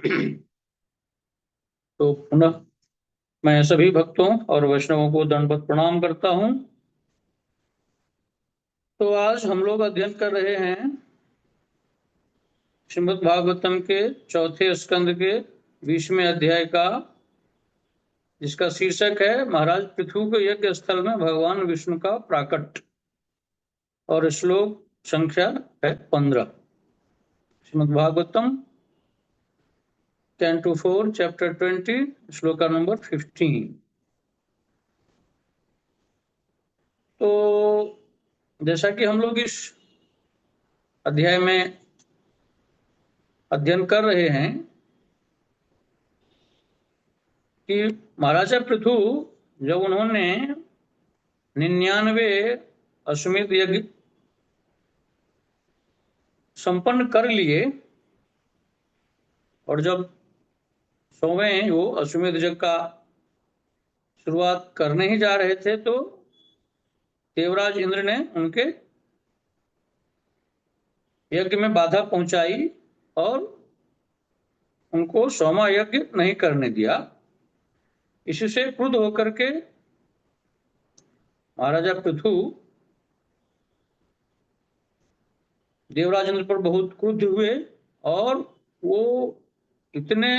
तो पुनः मैं सभी भक्तों और वैष्णवों को दंडवत प्रणाम करता हूँ। तो आज हम लोग अध्ययन कर रहे हैं श्रीमद् भागवतम के चौथे स्कंद के 20वें अध्याय का, जिसका शीर्षक है महाराज पृथु के यज्ञ स्थल में भगवान विष्णु का प्राकट्य, और श्लोक संख्या है 15। Shrimad Bhagavatam canto 4 chapter 20 shloka number 15। तो जैसा कि हम लोग इस अध्याय में अध्ययन कर रहे हैं कि महाराजा पृथु जब उन्होंने 99 अश्वमेध यज्ञ संपन्न कर लिए और जब 100वें वो अश्वमेध यज्ञ का शुरुआत करने ही जा रहे थे, तो देवराज इंद्र ने उनके यज्ञ में बाधा पहुंचाई और उनको 100वां यज्ञ नहीं करने दिया। इससे क्रुद्ध होकर के महाराजा पृथु देवराज इंद्र पर बहुत क्रुद्ध हुए और वो इतने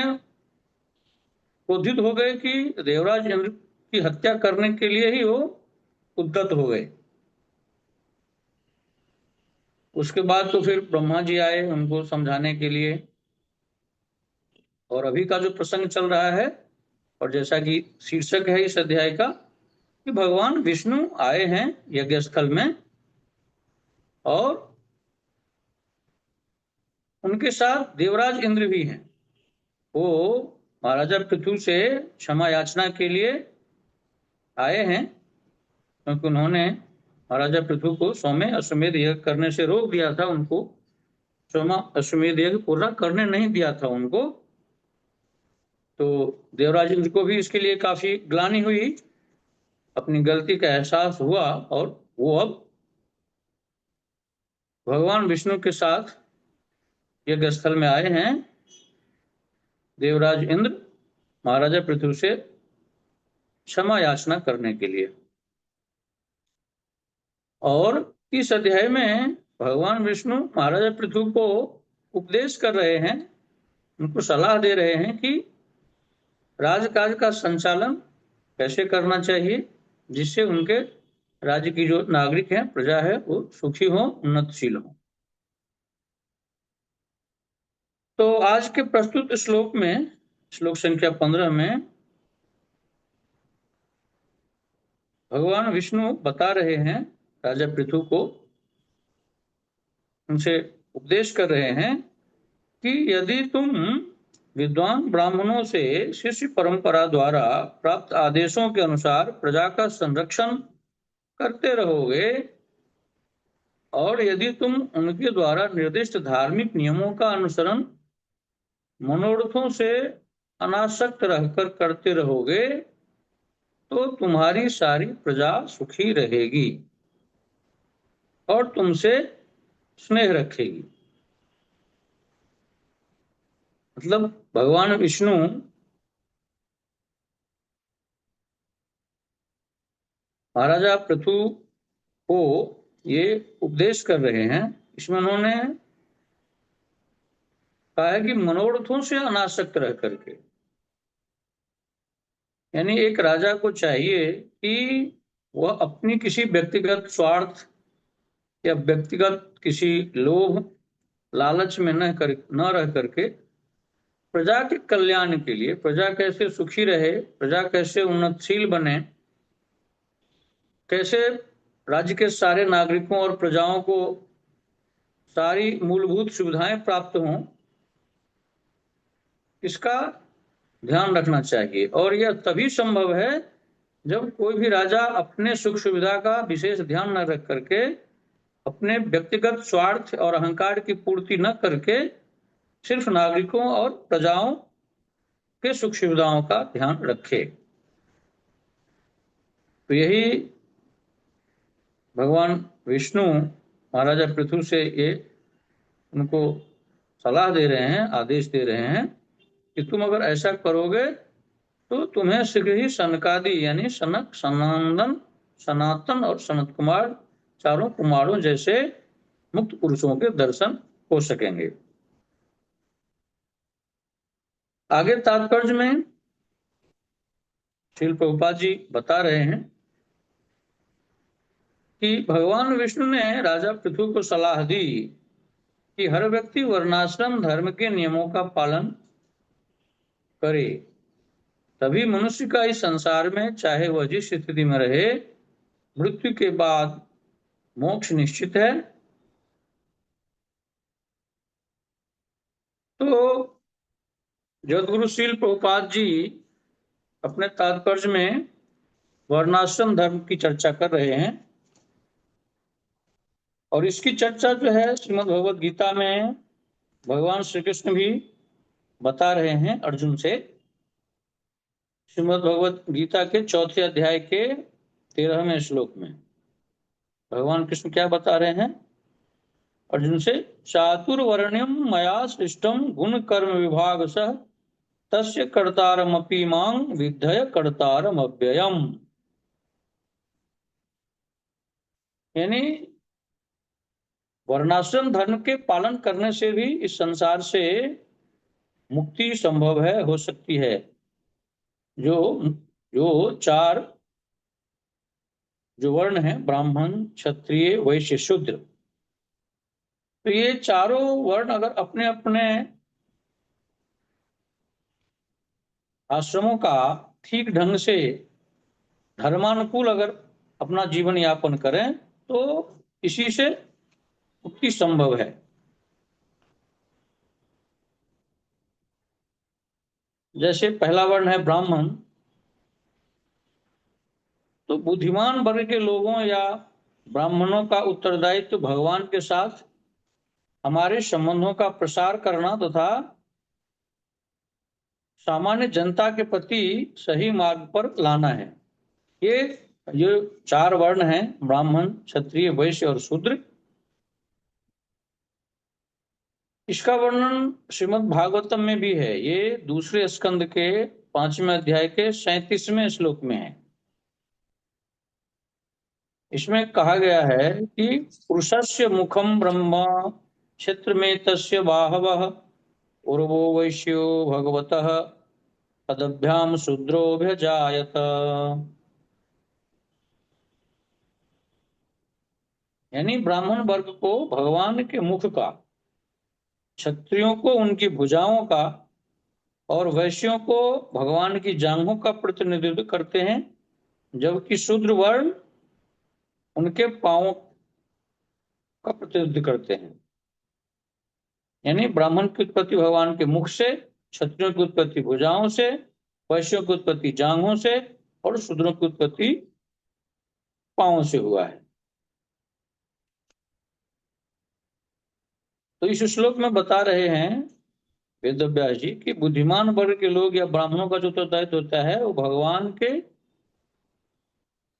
क्रोधित हो गए कि देवराज इंद्र की हत्या करने के लिए ही वो उद्यत हो गए। उसके बाद तो फिर ब्रह्मा जी आए उनको समझाने के लिए, और अभी का जो प्रसंग चल रहा है और जैसा कि शीर्षक है इस अध्याय का कि भगवान विष्णु आए हैं यज्ञ स्थल में और उनके साथ देवराज इंद्र भी हैं। वो महाराजा पृथु से क्षमा याचना के लिए आए हैं, क्योंकि उन्होंने महाराजा पृथु को 100वें अश्वमेध यज्ञ करने से रोक दिया था। उनको 100वां अश्वमेध यज्ञ पूरा करने नहीं दिया था उनको। तो देवराज इंद्र को भी इसके लिए काफी ग्लानि हुई, अपनी गलती का एहसास हुआ और वो अब भगवान विष्णु के साथ यज्ञ स्थल में आए हैं देवराज इंद्र महाराजा पृथु से क्षमा याचना करने के लिए। और इस अध्याय में भगवान विष्णु महाराजा पृथु को उपदेश कर रहे हैं, उनको सलाह दे रहे हैं कि राजकाज का संचालन कैसे करना चाहिए, जिससे उनके राज्य की जो नागरिक हैं, प्रजा है, वो सुखी हो, उन्नतशील हो। तो आज के प्रस्तुत श्लोक में, श्लोक संख्या 15 में भगवान विष्णु बता रहे हैं राजा पृथु को, उनसे उपदेश कर रहे हैं कि यदि तुम विद्वान ब्राह्मणों से शिष्य परंपरा द्वारा प्राप्त आदेशों के अनुसार प्रजा का संरक्षण करते रहोगे और यदि तुम उनके द्वारा निर्दिष्ट धार्मिक नियमों का अनुसरण मनोरथों से अनासक्त रहकर करते रहोगे, तो तुम्हारी सारी प्रजा सुखी रहेगी और तुमसे स्नेह रखेगी। मतलब भगवान विष्णु महाराजा पृथु को ये उपदेश कर रहे हैं। इसमें उन्होंने कहा है कि मनोरथों से अनासक्त रह करके, यानी एक राजा को चाहिए कि वह अपनी किसी व्यक्तिगत स्वार्थ या व्यक्तिगत किसी लोभ लालच में न रह करके प्रजा के कल्याण के लिए, प्रजा कैसे सुखी रहे, प्रजा कैसे उन्नतशील बने, कैसे राज्य के सारे नागरिकों और प्रजाओं को सारी मूलभूत सुविधाएं प्राप्त हों, इसका ध्यान रखना चाहिए। और यह तभी संभव है जब कोई भी राजा अपने सुख सुविधा का विशेष ध्यान न रख करके, अपने व्यक्तिगत स्वार्थ और अहंकार की पूर्ति न करके सिर्फ नागरिकों और प्रजाओं के सुख सुविधाओं का ध्यान रखे। तो यही भगवान विष्णु महाराजा पृथु से ये उनको सलाह दे रहे हैं, आदेश दे रहे हैं कि तुम अगर ऐसा करोगे तो तुम्हें शीघ्र ही सनकादि यानी सनक, सनंदन, सनातन और सनत कुमार चारों कुमारों जैसे मुक्त पुरुषों के दर्शन हो सकेंगे। आगे तात्पर्य में श्रील प्रभुपाद जी बता रहे हैं कि भगवान विष्णु ने राजा पृथु को सलाह दी कि हर व्यक्ति वर्णाश्रम धर्म के नियमों का पालन करे, तभी मनुष्य का इस संसार में चाहे वह जिस स्थिति में रहे, मृत्यु के बाद मोक्ष निश्चित है। तो जगतगुरु श्रील प्रभुपाद जी अपने तात्पर्य में वर्णाश्रम धर्म की चर्चा कर रहे हैं और इसकी चर्चा जो है श्रीमद् भगवद गीता में भगवान श्री कृष्ण भी बता रहे हैं अर्जुन से। श्रीमद् भगवद गीता के 4थे अध्याय के 13वें श्लोक में भगवान कृष्ण क्या बता रहे हैं अर्जुन से? चातुर्वर्ण्यम मया सृष्टम गुण कर्म विभाग सह तस्य कर्तारमपि मां विद्धय कर्तारम अव्ययम। यानी वर्णाश्रम धर्म के पालन करने से भी इस संसार से मुक्ति संभव है, हो सकती है। जो जो चार जो वर्ण है, ब्राह्मण, क्षत्रिय, वैश्य, शूद्र, तो ये चारों वर्ण अगर अपने अपने आश्रमों का ठीक ढंग से धर्मानुकूल अगर अपना जीवन यापन करें तो इसी से मुक्ति संभव है। जैसे पहला वर्ण है ब्राह्मण, तो बुद्धिमान वर्ग के लोगों या ब्राह्मणों का उत्तरदायित्व भगवान के साथ हमारे संबंधों का प्रसार करना तथा सामान्य जनता के प्रति सही मार्ग पर लाना है। ये जो चार वर्ण हैं, ब्राह्मण, क्षत्रिय, वैश्य और शूद्र, इसका वर्णन श्रीमद् भागवतम में भी है। ये दूसरे स्कंद के 5वें अध्याय के 37वें श्लोक में है। इसमें कहा गया है कि पुरुषस्य मुखम ब्रह्म क्षेत्र में तस्य बाहवः उर्वो वैश्यो भगवतः पदभ्याम शूद्रोऽभ्यजायत। यानी ब्राह्मण वर्ग को भगवान के मुख का, क्षत्रियों को उनकी भुजाओं का और वैश्यों को भगवान की जांघों का प्रतिनिधित्व करते हैं, जबकि शूद्र वर्ण उनके पांवों का प्रतिनिधित्व करते हैं। यानी ब्राह्मण की उत्पत्ति भगवान के मुख से, क्षत्रियों की उत्पत्ति भुजाओं से, वैश्यों की उत्पत्ति जांघों से और शूद्रों की उत्पत्ति पांवों से हुआ है। तो इस श्लोक में बता रहे हैं वेदव्यास जी कि बुद्धिमान वर्ग के लोग या ब्राह्मणों का जो उत्तरदायित्व होता है वो भगवान के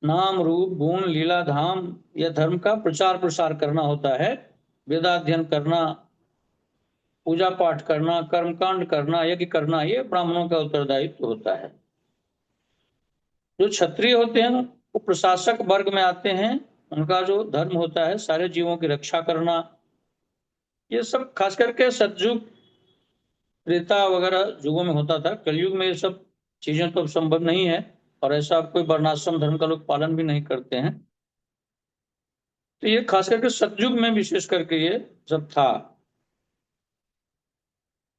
नाम, रूप, गुण, लीला, धाम या धर्म का प्रचार प्रसार करना होता है। वेदाध्ययन करना, पूजा पाठ करना, कर्मकांड करना, यज्ञ करना, ये ब्राह्मणों का उत्तरदायित्व होता है। जो क्षत्रिय होते हैं वो प्रशासक वर्ग में आते हैं। उनका जो धर्म होता है सारे जीवों की रक्षा करना। ये सब खास करके सतयुग, त्रेता वगैरह युगों में होता था। कलयुग में ये सब चीजें तो संभव नहीं है और ऐसा कोई वर्णाश्रम धर्म का लोग पालन भी नहीं करते हैं। तो ये खास करके सतयुग में विशेष करके ये सब था।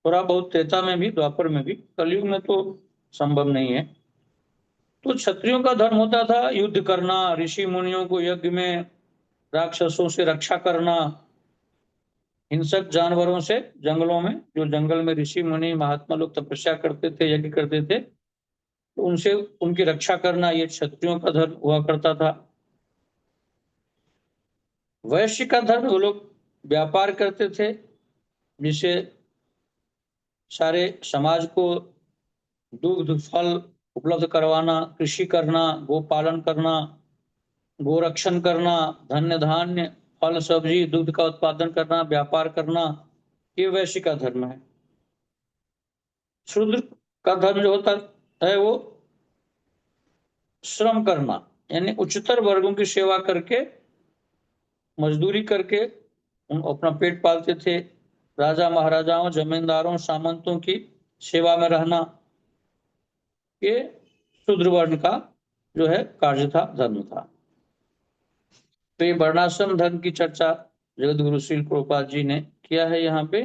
थोड़ा बहुत त्रेता में भी, द्वापर में भी, कलयुग में तो संभव नहीं है। तो क्षत्रियों का धर्म होता था युद्ध करना, ऋषि मुनियों को यज्ञ में राक्षसों से रक्षा करना, हिंसक जानवरों से, जंगलों में जो जंगल में ऋषि मुनि महात्मा लोग तपस्या करते थे, यज्ञ करते थे, तो उनसे उनकी रक्षा करना, ये क्षत्रियों का धर्म हुआ करता था। वैश्य का धर्म वो लोग व्यापार करते थे, जिससे सारे समाज को दुग्ध, फल उपलब्ध करवाना, कृषि करना, गो पालन करना, गोरक्षण करना, धन्य धान्य, फल, सब्जी, दूध का उत्पादन करना, व्यापार करना, ये वैश्य का धर्म है। शूद्र का धर्म जो होता है वो श्रम करना, यानी उच्चतर वर्गों की सेवा करके, मजदूरी करके उन अपना पेट पालते थे। राजा महाराजाओं, जमींदारों, सामंतों की सेवा में रहना, ये शूद्र वर्ण का जो है कार्य था, धर्म था। तो ये वर्णाश्रम धर्म की चर्चा जगत गुरु श्री प्रभुपाद जी ने किया है यहाँ पे।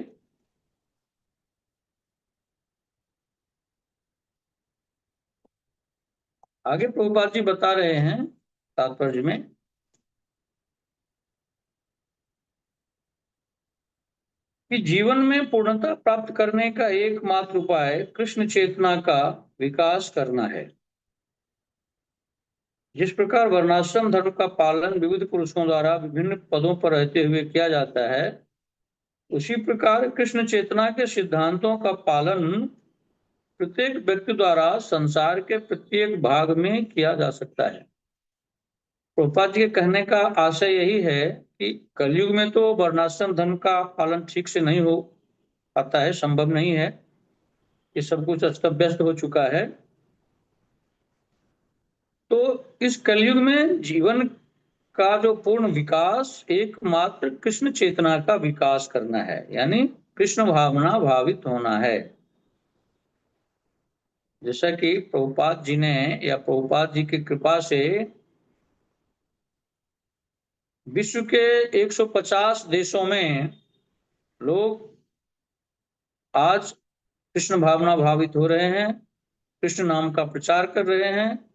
आगे प्रभुपाद जी बता रहे हैं तात्पर्य में कि जीवन में पूर्णता प्राप्त करने का एकमात्र उपाय कृष्ण चेतना का विकास करना है। जिस प्रकार वर्णाश्रम धर्म का पालन विविध पुरुषों द्वारा विभिन्न पदों पर रहते हुए किया जाता है, उसी प्रकार कृष्ण चेतना के सिद्धांतों का पालन प्रत्येक व्यक्ति द्वारा संसार के प्रत्येक भाग में किया जा सकता है। प्रभुपाद जी के कहने का आशय यही है कि कलयुग में तो वर्णाश्रम धर्म का पालन ठीक से नहीं हो पाता है, संभव नहीं है, ये सब कुछ अस्त व्यस्त हो चुका है। तो इस कलयुग में जीवन का जो पूर्ण विकास एकमात्र कृष्ण चेतना का विकास करना है, यानी कृष्ण भावना भावित होना है। जैसा कि प्रभुपाद जी ने या प्रभुपाद जी की कृपा से विश्व के 150 देशों में लोग आज कृष्ण भावना भावित हो रहे हैं, कृष्ण नाम का प्रचार कर रहे हैं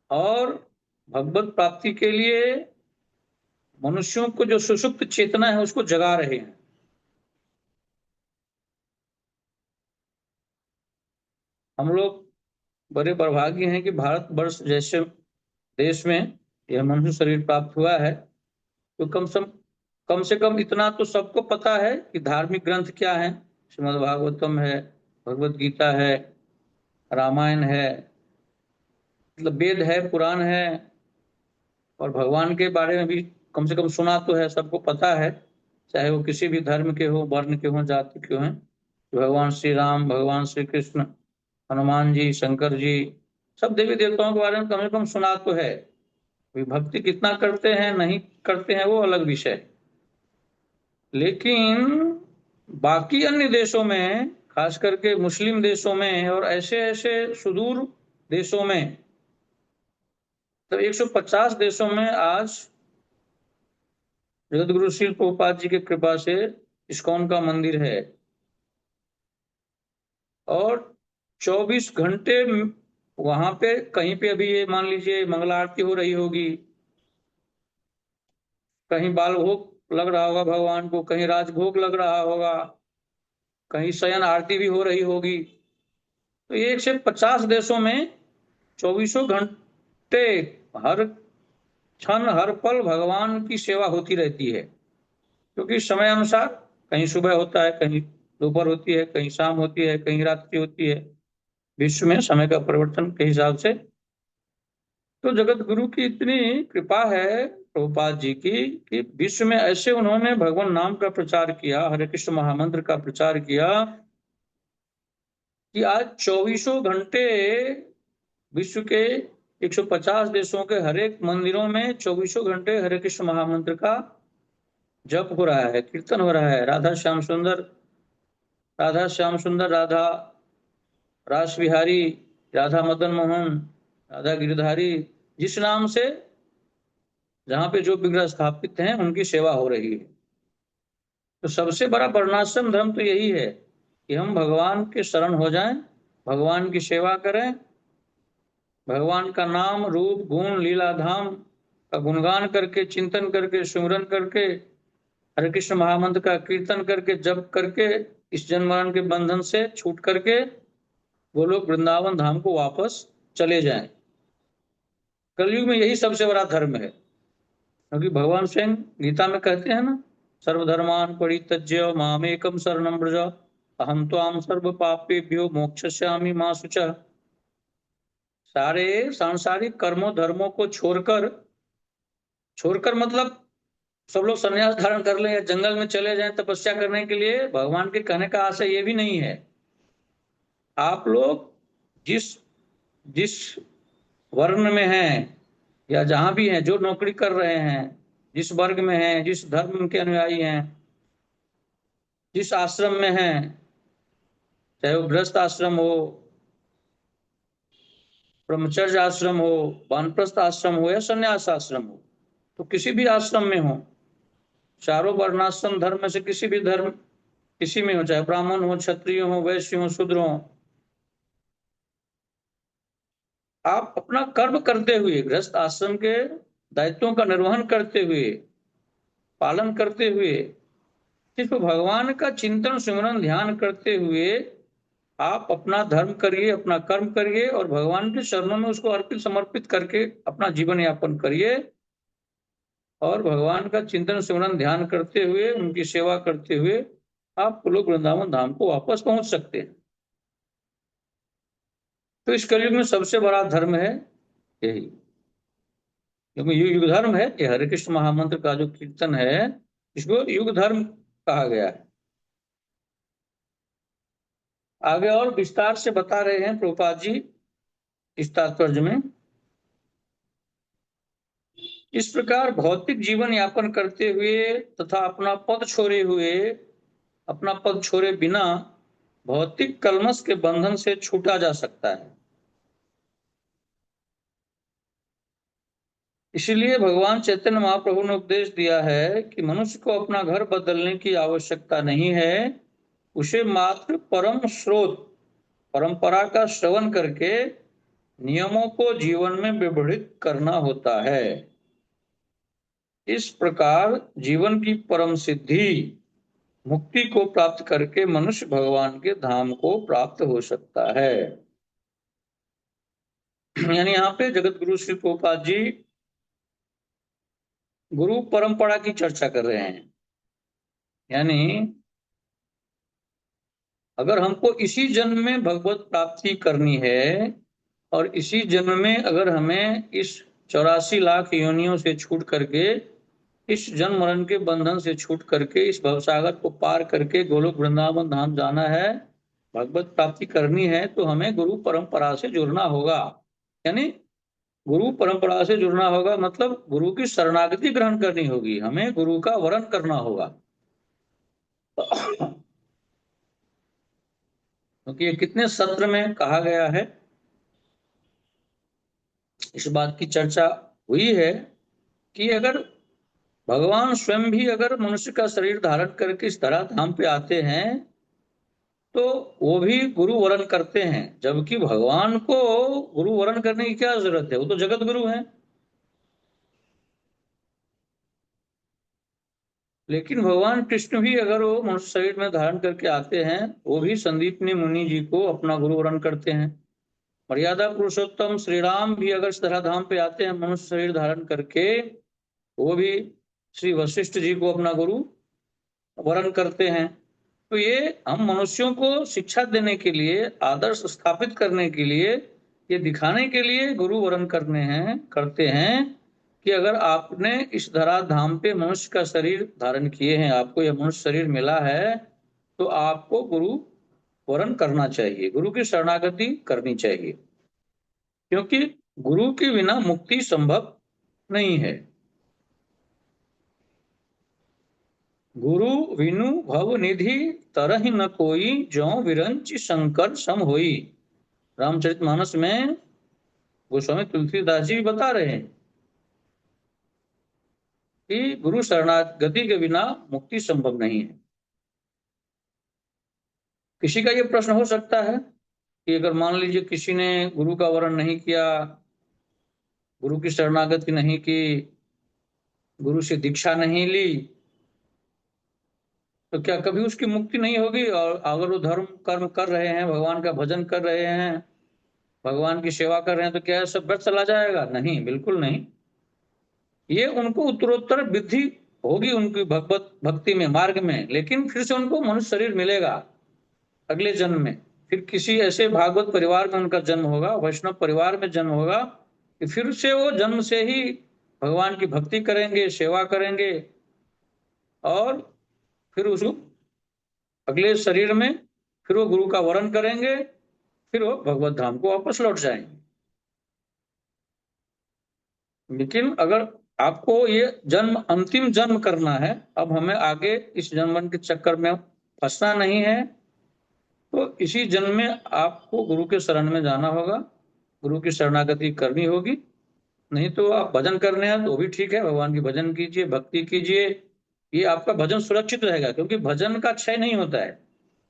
और भगवत प्राप्ति के लिए मनुष्यों को जो सुषुप्त चेतना है उसको जगा रहे हैं। हम लोग बड़े बड़भागी हैं कि भारत वर्ष जैसे देश में यह मनुष्य शरीर प्राप्त हुआ है। तो कम से कम इतना तो सबको पता है कि धार्मिक ग्रंथ क्या है। श्रीमद् भागवतम है, भगवत गीता है, रामायण है, मतलब वेद है, पुराण है, और भगवान के बारे में भी कम से कम सुना तो है, सबको पता है, चाहे वो किसी भी धर्म के हो, वर्ण के हो, जाति के हो। भगवान श्री राम, भगवान श्री कृष्ण, हनुमान जी, शंकर जी, सब देवी देवताओं के बारे में कम से कम सुना तो है। भक्ति कितना करते हैं नहीं करते हैं वो अलग विषय है। लेकिन बाकी अन्य देशों में, खास करके मुस्लिम देशों में और ऐसे ऐसे सुदूर देशों में, तो 150 देशों में आज जगत गुरु श्री प्रभुपाद जी की कृपा से इस्कॉन का मंदिर है और 24 घंटे वहां पे कहीं पे अभी ये मान लीजिए मंगला आरती हो रही होगी, कहीं बाल भोग लग रहा होगा भगवान को, कहीं राजभोग लग रहा होगा, कहीं शयन आरती भी हो रही होगी। तो 150 देशों में 24 घंटे हर क्षण हर पल भगवान की सेवा होती रहती है। क्योंकि समय अनुसार कहीं सुबह होता है, कहीं दोपहर होती है, कहीं शाम होती है, कहीं रात्रि होती है, विश्व में समय का परिवर्तन के हिसाब से। तो जगत गुरु की इतनी कृपा है प्रभुपाद जी की कि विश्व में ऐसे उन्होंने भगवान नाम का प्रचार किया, हरे कृष्ण महामंत्र का प्रचार किया कि आज 24 घंटे विश्व के 150 देशों के हर एक मंदिरों में 24 घंटे हरे कृष्ण महामंत्र का जप हो रहा है, कीर्तन हो रहा है। राधा श्याम सुंदर, राधा श्याम सुंदर, राधा रास बिहारी, राधा मदन मोहन, राधा गिरधारी, जिस नाम से जहां पे जो विग्रह स्थापित हैं उनकी सेवा हो रही है। तो सबसे बड़ा वर्णाश्रम धर्म तो यही है कि हम भगवान के शरण हो जाएं, भगवान की सेवा करें, भगवान का नाम रूप गुण लीला धाम का गुणगान करके, चिंतन करके, सुमिरन करके, हरे कृष्ण महामंत्र का कीर्तन करके, जप करके, इस जन्म मरण के बंधन से छूट करके वो लोग वृंदावन धाम को वापस चले जाएं। कलयुग में यही सबसे बड़ा धर्म है, क्योंकि भगवान स्वयं गीता में कहते हैं ना, सर्वधर्मान परित्यज्य मामेकम शरणं व्रज अहम त्वाम सर्व पापेभ्यो मोक्षयिष्यामि मा शुचः। सारे सांसारिक कर्मों धर्मों को छोड़कर, छोड़कर मतलब सब लोग संन्यास धारण कर लें या जंगल में चले जाएं तपस्या करने के लिए, भगवान के कहने का आशय ये भी नहीं है। आप लोग जिस जिस वर्ण में हैं या जहां भी हैं, जो नौकरी कर रहे हैं, जिस वर्ग में हैं, जिस धर्म के अनुयायी हैं, जिस आश्रम में हैं, चाहे वो गृहस्थ आश्रम हो, ब्रह्मचर्य आश्रम हो, वानप्रस्थ आश्रम हो या संन्यास आश्रम हो, तो किसी भी आश्रम में हो, चारों वर्णाश्रम धर्म में से किसी भी धर्म, किसी में हो, चाहे ब्राह्मण हो, क्षत्रिय हो, वैश्य हो, शूद्र हो, आप अपना कर्म करते हुए, गृहस्थ आश्रम के दायित्वों का निर्वहन करते हुए, पालन करते हुए, सिर्फ भगवान का चिंतन सिमरन ध्यान करते हुए आप अपना धर्म करिए, अपना कर्म करिए और भगवान के चरणों में उसको अर्पित समर्पित करके अपना जीवन यापन करिए। और भगवान का चिंतन सिमरन ध्यान करते हुए, उनकी सेवा करते हुए आप लोग वृंदावन धाम को वापस पहुंच सकते हैं। तो इस कलयुग में सबसे बड़ा धर्म है यही, क्योंकि ये युग धर्म है। ये हरे कृष्ण महामंत्र का जो कीर्तन है, इसको युग धर्म कहा गया है। आगे और विस्तार से बता रहे हैं प्रभुपाद जी इस तात्पर्य में। इस प्रकार भौतिक जीवन यापन करते हुए तथा अपना पद छोड़े बिना भौतिक कलमश के बंधन से छूटा जा सकता है। इसीलिए भगवान चैतन्य महाप्रभु ने उपदेश दिया है कि मनुष्य को अपना घर बदलने की आवश्यकता नहीं है, उसे मात्र परम स्रोत परंपरा का श्रवण करके नियमों को जीवन में विवृत करना होता है। इस प्रकार जीवन की परम सिद्धि मुक्ति को प्राप्त करके मनुष्य भगवान के धाम को प्राप्त हो सकता है। यानी यहाँ पे जगत गुरु श्री प्रभुपाद जी गुरु परंपरा की चर्चा कर रहे हैं। यानी अगर हमको इसी जन्म में भगवत प्राप्ति करनी है और इसी जन्म में अगर हमें इस 84 लाख योनियों से छूट करके, इस जन्म मरण के बंधन से छूट करके, इस भवसागर को पार करके गोलोक वृंदावन धाम जाना है, भगवत प्राप्ति करनी है, तो हमें गुरु परंपरा से जुड़ना होगा। यानी गुरु परंपरा से जुड़ना होगा मतलब गुरु की शरणागति ग्रहण करनी होगी, हमें गुरु का वरण करना होगा। क्योंकि ये कितने सत्र में कहा गया है, इस बात की चर्चा हुई है कि अगर भगवान स्वयं भी अगर मनुष्य का शरीर धारण करके इस धरा धाम पे आते हैं तो वो भी गुरु वरण करते हैं, जबकि भगवान को गुरु वरण करने की क्या जरूरत है, वो तो जगत गुरु है। लेकिन भगवान कृष्ण भी अगर वो मनुष्य शरीर में धारण करके आते हैं, वो भी संदीपनी मुनि जी को अपना गुरु वरण करते हैं। मर्यादा पुरुषोत्तम श्री राम भी अगर इस धरा धाम पे आते हैं मनुष्य शरीर धारण करके, वो भी श्री वशिष्ठ जी को अपना गुरु वरण करते हैं। तो ये हम मनुष्यों को शिक्षा देने के लिए, आदर्श स्थापित करने के लिए, ये दिखाने के लिए गुरु वरण करते हैं कि अगर आपने इस धरा धाम पे मनुष्य का शरीर धारण किए हैं, आपको यह मनुष्य शरीर मिला है, तो आपको गुरु वरण करना चाहिए, गुरु की शरणागति करनी चाहिए, क्योंकि गुरु के बिना मुक्ति संभव नहीं है। गुरु विनु भव निधि तरहि न कोई, जो विरंच शंकर सम होई। रामचरितमानस में गोस्वामी तुलसीदास जी बता रहे हैं कि गुरु शरणागति के बिना मुक्ति संभव नहीं है। किसी का ये प्रश्न हो सकता है कि अगर मान लीजिए किसी ने गुरु का वरण नहीं किया, गुरु की शरणागति नहीं की, गुरु से दीक्षा नहीं ली, तो क्या कभी उसकी मुक्ति नहीं होगी? और अगर वो धर्म कर्म कर रहे हैं, भगवान का भजन कर रहे हैं, भगवान की सेवा कर रहे हैं, तो क्या सब व्यर्थ चला जाएगा? नहीं, बिल्कुल नहीं। ये उनको उत्तरोत्तर वृद्धि होगी उनकी भगवत भक्ति में, मार्ग में, लेकिन फिर से उनको मनुष्य शरीर मिलेगा अगले जन्म में। फिर किसी ऐसे भागवत परिवार में उनका जन्म होगा, वैष्णव परिवार में जन्म होगा, कि फिर से वो जन्म से ही भगवान की भक्ति करेंगे, सेवा करेंगे, और फिर उस अगले शरीर में फिर वो गुरु का वरण करेंगे फिर वो भगवत धाम को वापस लौट जाएंगे। लेकिन अगर आपको ये जन्म अंतिम जन्म करना है, अब हमें आगे इस जन्म के चक्कर में फंसना नहीं है, तो इसी जन्म में आपको गुरु के शरण में जाना होगा, गुरु की शरणागति करनी होगी। नहीं तो आप भजन करने हैं तो भी ठीक है, भगवान की भजन कीजिए, भक्ति कीजिए, ये आपका भजन सुरक्षित रहेगा, क्योंकि भजन का क्षय नहीं होता है।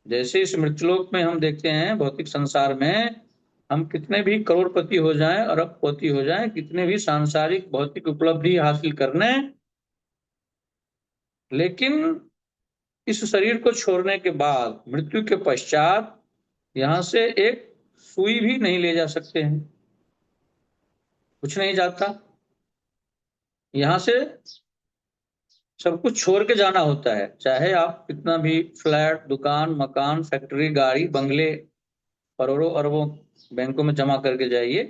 जैसे इस मृत्युलोक में हम देखते हैं, भौतिक संसार में हम कितने भी करोड़पति हो जाएं, अरबपति हो जाएं, कितने भी सांसारिक भौतिक उपलब्धि हासिल करने, लेकिन इस शरीर को छोड़ने के बाद, मृत्यु के पश्चात, यहां से एक सुई भी नहीं ले जा सकते हैं, कुछ नहीं जाता। यहां से सब कुछ छोड़ के जाना होता है, चाहे आप कितना भी फ्लैट, दुकान, मकान, फैक्ट्री, गाड़ी, बंगले, करोड़ों अरबों बैंकों में जमा करके जाइए,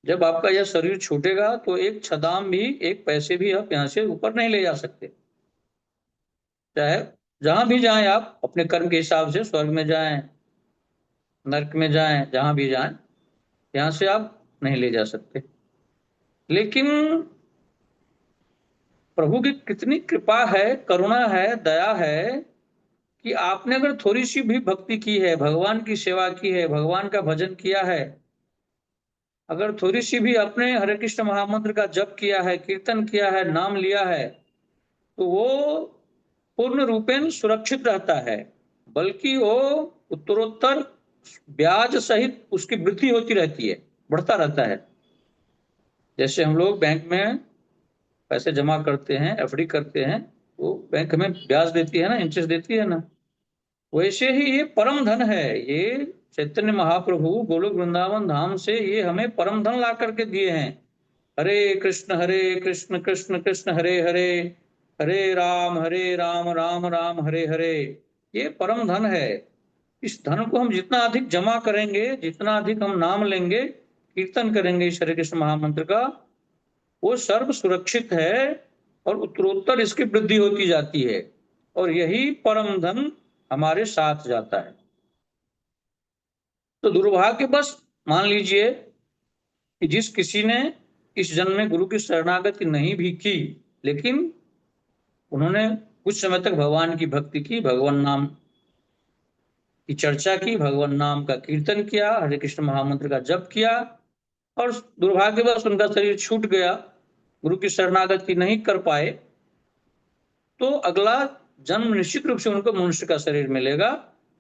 जब आपका यह शरीर छूटेगा तो एक छदाम भी, एक पैसे भी आप यहाँ से ऊपर नहीं ले जा सकते। चाहे जहां भी जाएं, आप अपने कर्म के हिसाब से स्वर्ग में जाएं, नरक में जाएं, जहां भी जाएं, यहाँ से आप नहीं ले जा सकते। लेकिन प्रभु की कितनी कृपा है, करुणा है, दया है, कि आपने अगर थोड़ी सी भी भक्ति की है, भगवान की सेवा की है, भगवान का भजन किया है, अगर थोड़ी सी भी अपने हरे कृष्ण महामंत्र का जप किया है, कीर्तन किया है, नाम लिया है, तो वो पूर्ण रूपेण सुरक्षित रहता है। बल्कि वो उत्तरोत्तर ब्याज सहित उसकी वृद्धि होती रहती है, बढ़ता रहता है। जैसे हम लोग बैंक में पैसे जमा करते हैं, एफडी करते हैं, वो बैंक हमें ब्याज देती है ना, इंटरेस्ट देती है ना, वैसे ही ये परम धन है। ये चैतन्य महाप्रभु गोलोक वृंदावन धाम से ये हमें परम धन ला करके दिए हैं। हरे कृष्ण कृष्ण कृष्ण हरे हरे, हरे राम राम राम हरे हरे, ये परम धन है। इस धन को हम जितना अधिक जमा करेंगे, जितना अधिक हम नाम लेंगे, कीर्तन करेंगे इस हरे कृष्ण महामंत्र का, वो सर्व सुरक्षित है और उत्तरोत्तर इसकी वृद्धि होती जाती है, और यही परम धन हमारे साथ जाता है। तो दुर्भाग्यवश मान लीजिए कि जिस किसी ने इस जन्म में गुरु की शरणागति नहीं भी की, लेकिन उन्होंने कुछ समय तक भगवान की भक्ति की, भगवान नाम की चर्चा की, भगवान नाम का कीर्तन किया, हरे कृष्ण महामंत्र का जप किया, और दुर्भाग्यवश उनका शरीर छूट गया, गुरु की शरणागति नहीं कर पाए, तो अगला जन्म निश्चित रूप से उनको मनुष्य का शरीर मिलेगा,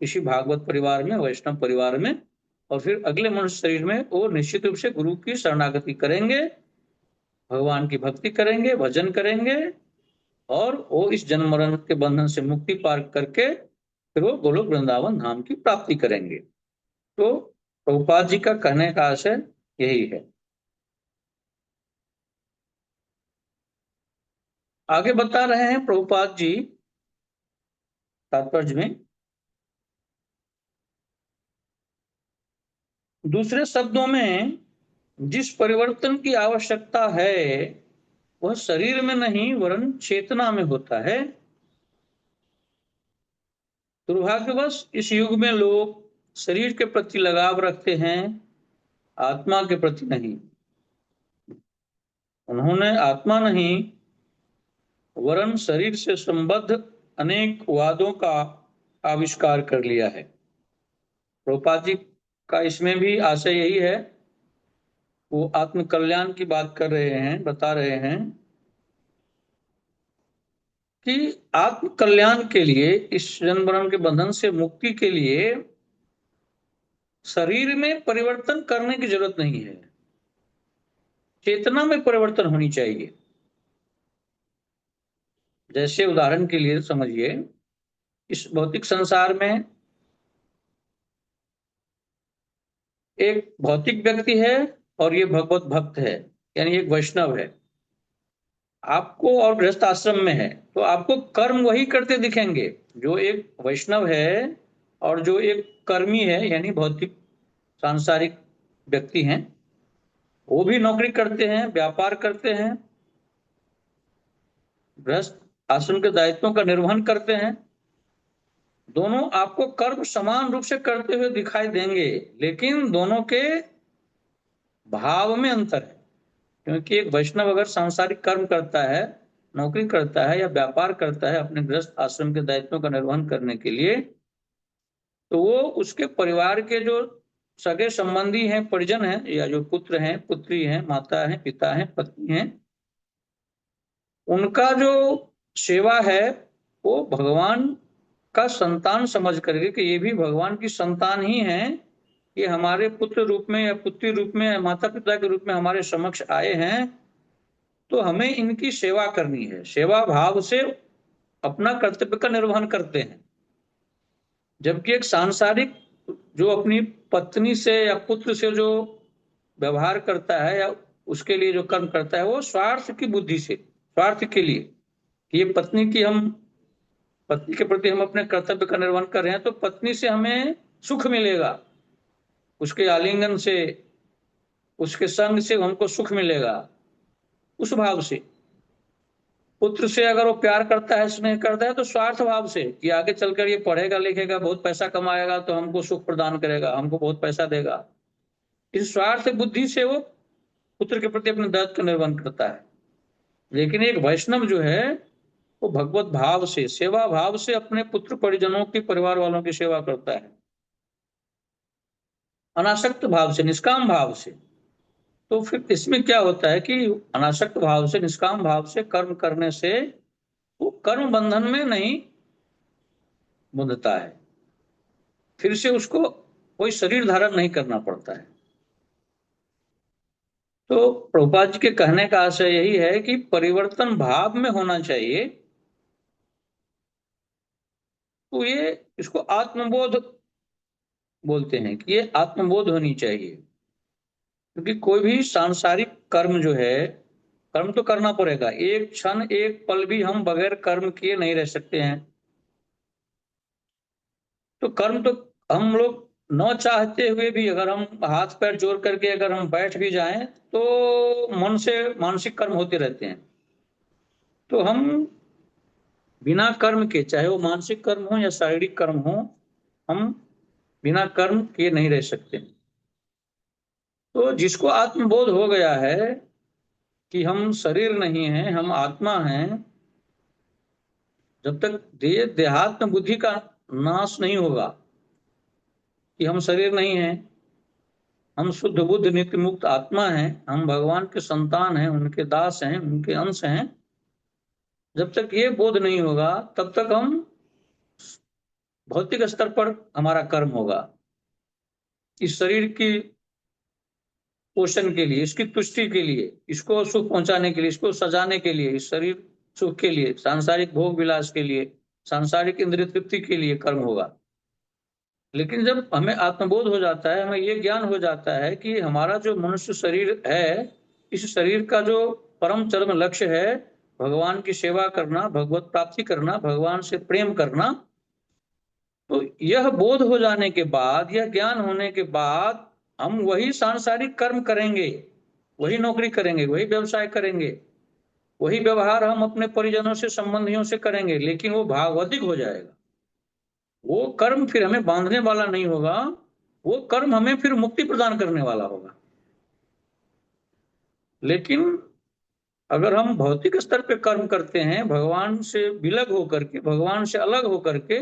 किसी भागवत परिवार में, वैष्णव परिवार में, और फिर अगले मनुष्य शरीर में वो निश्चित रूप से गुरु की शरणागति करेंगे, भगवान की भक्ति करेंगे, भजन करेंगे, और वो इस जन्म मरण के बंधन से मुक्ति पार करके फिर वो गोलोक वृंदावन धाम की प्राप्ति करेंगे। तो प्रभुपाद जी का कहने का आशय यही है। आगे बता रहे हैं प्रभुपाद जी तात्पर्य में, दूसरे शब्दों में जिस परिवर्तन की आवश्यकता है वह शरीर में नहीं वरन चेतना में होता है। दुर्भाग्यवश इस युग में लोग शरीर के प्रति लगाव रखते हैं, आत्मा के प्रति नहीं। उन्होंने आत्मा नहीं वरन शरीर से संबद्ध अनेक वादों का आविष्कार कर लिया है। प्रभुपाद जी का इसमें भी आशय यही है, वो आत्म कल्याण की बात कर रहे हैं, बता रहे हैं कि आत्म कल्याण के लिए, इस जन्म मरण के बंधन से मुक्ति के लिए शरीर में परिवर्तन करने की जरूरत नहीं है, चेतना में परिवर्तन होनी चाहिए। जैसे उदाहरण के लिए समझिए, इस भौतिक संसार में एक भौतिक व्यक्ति है और ये भगवत भक्त है, यानी एक वैष्णव है। आपको, और गृहस्थ आश्रम में है, तो आपको कर्म वही करते दिखेंगे जो एक वैष्णव है, और जो एक कर्मी है यानी भौतिक सांसारिक व्यक्ति हैं, वो भी नौकरी करते हैं, व्यापार करते हैं, गृहस्थ आश्रम के दायित्वों का निर्वहन करते हैं। दोनों आपको कर्म समान रूप से करते हुए दिखाई देंगे, लेकिन दोनों के भाव में अंतर है। क्योंकि एक वैष्णव अगर सांसारिक कर्म करता है, नौकरी करता है या व्यापार करता है अपने गृहस्थ आश्रम के दायित्वों का निर्वहन करने के लिए, तो वो उसके परिवार के जो सगे संबंधी हैं, परिजन हैं, या जो पुत्र हैं, पुत्री हैं, माता हैं, पिता हैं, पत्नी हैं, उनका जो सेवा है वो भगवान का संतान समझ करके कि ये भी भगवान की संतान ही है, ये हमारे पुत्र रूप में या पुत्री रूप में या माता पिता के रूप में हमारे समक्ष आए हैं, तो हमें इनकी सेवा करनी है। सेवा भाव से अपना कर्तव्य का निर्वहन करते हैं। जबकि एक सांसारिक जो अपनी पत्नी से या पुत्र से जो व्यवहार करता है या उसके लिए जो कर्म करता है, वो स्वार्थ की बुद्धि से, स्वार्थ के लिए कि ये पत्नी के प्रति हम अपने कर्तव्य का निर्वहन कर रहे हैं, तो पत्नी से हमें सुख मिलेगा, उसके आलिंगन से, उसके संग से हमको सुख मिलेगा, उस भाव से। पुत्र से अगर वो प्यार करता है, स्नेह करता है, तो स्वार्थ भाव से कि आगे चलकर ये पढ़ेगा लिखेगा, बहुत पैसा कमाएगा, तो हमको सुख प्रदान करेगा, हमको बहुत पैसा देगा। इस स्वार्थ बुद्धि से वो पुत्र के प्रति अपने दायित्व का निर्वहन करता है। लेकिन एक वैष्णव जो है वो भगवत भाव से, सेवा भाव से अपने पुत्र परिजनों की, परिवार वालों की सेवा करता है, अनासक्त भाव से, निष्काम भाव से। तो फिर इसमें क्या होता है कि अनासक्त भाव से, निष्काम भाव से कर्म करने से वो कर्म बंधन में नहीं बंधता है, फिर से उसको कोई शरीर धारण नहीं करना पड़ता है। तो प्रभुपाद जी के कहने का आशय यही है कि परिवर्तन भाव में होना चाहिए। तो ये इसको आत्मबोध बोलते हैं कि ये आत्मबोध होनी चाहिए। क्योंकि कोई भी सांसारिक कर्म जो है, कर्म तो करना पड़ेगा, एक क्षण एक पल भी हम बगैर कर्म किए नहीं रह सकते हैं। तो कर्म तो हम लोग न चाहते हुए भी अगर हम हाथ पैर जोड़ करके अगर हम बैठ भी जाएं, तो मन से मानसिक कर्म होते रहते हैं। तो हम बिना कर्म के, चाहे वो मानसिक कर्म हो या शारीरिक कर्म हो, हम बिना कर्म किए नहीं रह सकते। तो जिसको आत्मबोध हो गया है कि हम शरीर नहीं हैं, हम आत्मा हैं, जब तक देहात्म बुद्धि का नाश नहीं होगा कि हम शरीर नहीं हैं, हम शुद्ध बुद्ध नित्य मुक्त आत्मा हैं, हम भगवान के संतान हैं, उनके दास हैं, उनके अंश हैं, जब तक ये बोध नहीं होगा तब तक हम भौतिक स्तर पर हमारा कर्म होगा। इस शरीर की पोषण के लिए, इसकी तुष्टि के लिए, इसको सुख पहुंचाने के लिए, इसको सजाने के लिए, इस शरीर सुख के लिए, सांसारिक भोग विलास के लिए, सांसारिक इंद्रिय तृप्ति के लिए कर्म होगा। लेकिन जब हमें आत्मबोध हो जाता है, हमें ये ज्ञान हो जाता है कि हमारा जो मनुष्य शरीर है, इस शरीर का जो परम चरम लक्ष्य है भगवान की सेवा करना, भगवत प्राप्ति करना, भगवान से प्रेम करना, तो यह बोध हो जाने के बाद, यह ज्ञान होने के बाद हम वही सांसारिक कर्म करेंगे, वही नौकरी करेंगे, वही व्यवसाय करेंगे, वही व्यवहार हम अपने परिजनों से, संबंधियों से करेंगे, लेकिन वो भागवतिक हो जाएगा। वो कर्म फिर हमें बांधने वाला नहीं होगा, वो कर्म हमें फिर मुक्ति प्रदान करने वाला होगा। लेकिन अगर हम भौतिक स्तर पे कर्म करते हैं, भगवान से विलग होकर के, भगवान से अलग होकर के,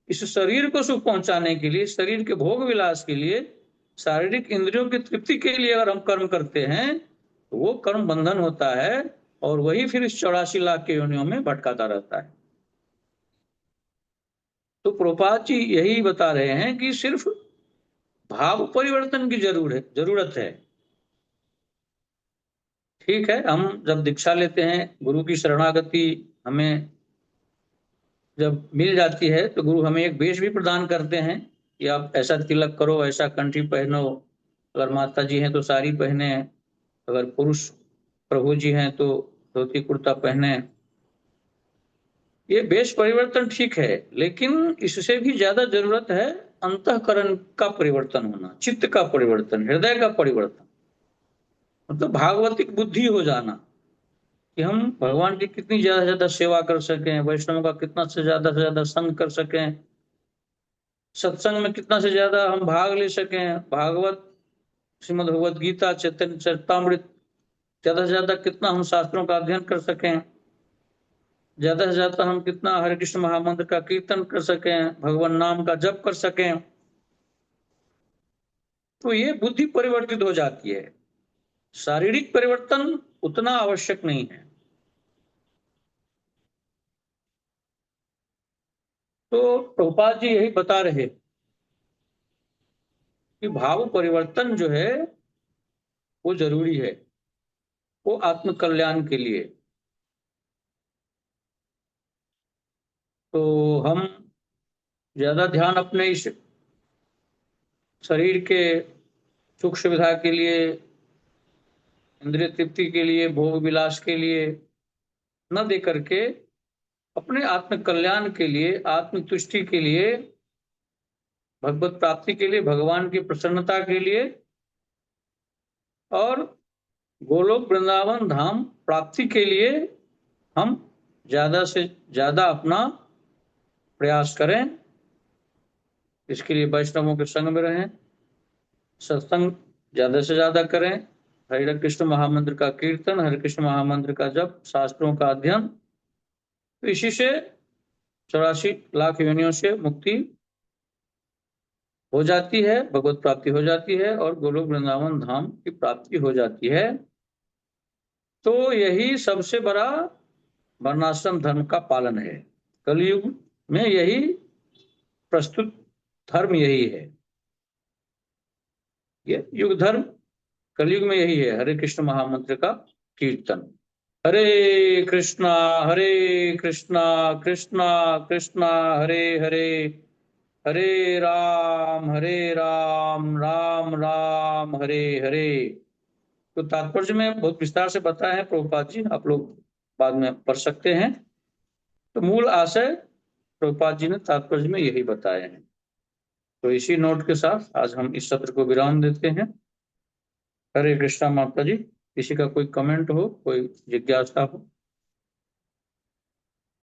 इस शरीर को सुख पहुंचाने के लिए, शरीर के भोग विलास के लिए, शारीरिक इंद्रियों की तृप्ति के लिए अगर हम कर्म करते हैं, तो वो कर्म बंधन होता है और वही फिर इस 84 लाख के योनियों में भटकाता रहता है। तो प्रभुपाद जी यही बता रहे हैं कि सिर्फ भाव परिवर्तन की जरूरत है। ठीक है, हम जब दीक्षा लेते हैं, गुरु की शरणागति हमें जब मिल जाती है, तो गुरु हमें एक वेश भी प्रदान करते हैं कि आप ऐसा तिलक करो, ऐसा कंठी पहनो। अगर माता जी हैं तो साड़ी पहने, अगर पुरुष प्रभु जी हैं तो धोती कुर्ता पहने। ये वेश परिवर्तन ठीक है, लेकिन इससे भी ज्यादा जरूरत है अंतःकरण का परिवर्तन होना, चित्त का परिवर्तन, हृदय का परिवर्तन। मतलब भागवतिक बुद्धि हो जाना कि हम भगवान की कितनी ज्यादा से ज्यादा सेवा कर सकें, वैष्णव का कितना से ज्यादा संग कर सकें, सत्संग में कितना से ज्यादा हम भाग ले सकें, भागवत, श्रीमद् भगवत गीता, चैतन्य चरितामृत, ज्यादा से ज्यादा कितना हम शास्त्रों का अध्ययन कर सकें, ज्यादा से ज्यादा हम कितना हरे कृष्ण महामंत्र का कीर्तन कर सकें, भगवान नाम का जप कर सकें, तो ये बुद्धि परिवर्तित हो जाती है। शारीरिक परिवर्तन उतना आवश्यक नहीं है। तो प्रभुपाद जी यही बता रहे कि भाव परिवर्तन जो है वो जरूरी है, वो आत्म कल्याण के लिए। तो हम ज्यादा ध्यान अपने इस शरीर के सुख सुविधा के लिए, इंद्रिय तृप्ति के लिए, भोग विलास के लिए न दे करके अपने आत्म कल्याण के लिए, आत्म तुष्टि के लिए, भगवत प्राप्ति के लिए, भगवान की प्रसन्नता के लिए और गोलोक वृंदावन धाम प्राप्ति के लिए हम ज्यादा से ज्यादा अपना प्रयास करें। इसके लिए वैष्णवों के संग में रहें, सत्संग ज्यादा से ज्यादा करें, हरे कृष्ण महामंत्र का कीर्तन, हरे कृष्ण महामंत्र का जप, शास्त्रों का अध्ययन। तो इसी से 84 लाख योनियों से मुक्ति हो जाती है, भगवत प्राप्ति हो जाती है और गोलोक वृंदावन धाम की प्राप्ति हो जाती है। तो यही सबसे बड़ा वर्णाश्रम धर्म का पालन है। कलयुग में यही प्रस्तुत धर्म यही है, ये युग धर्म कलयुग में यही है, हरे कृष्ण महामंत्र का कीर्तन। हरे कृष्णा, हरे कृष्णा, कृष्णा कृष्णा हरे हरे, हरे राम, राम राम हरे हरे। तो तात्पर्य में बहुत विस्तार से बताया है प्रभुपाद जी, आप लोग बाद में पढ़ सकते हैं। तो मूल आशय प्रभुपाद जी ने तात्पर्य में यही बताए हैं। तो इसी नोट के साथ आज हम इस सत्र को विराम देते हैं। हरे कृष्णा। माता जी, किसी का कोई कमेंट हो, कोई जिज्ञासा हो?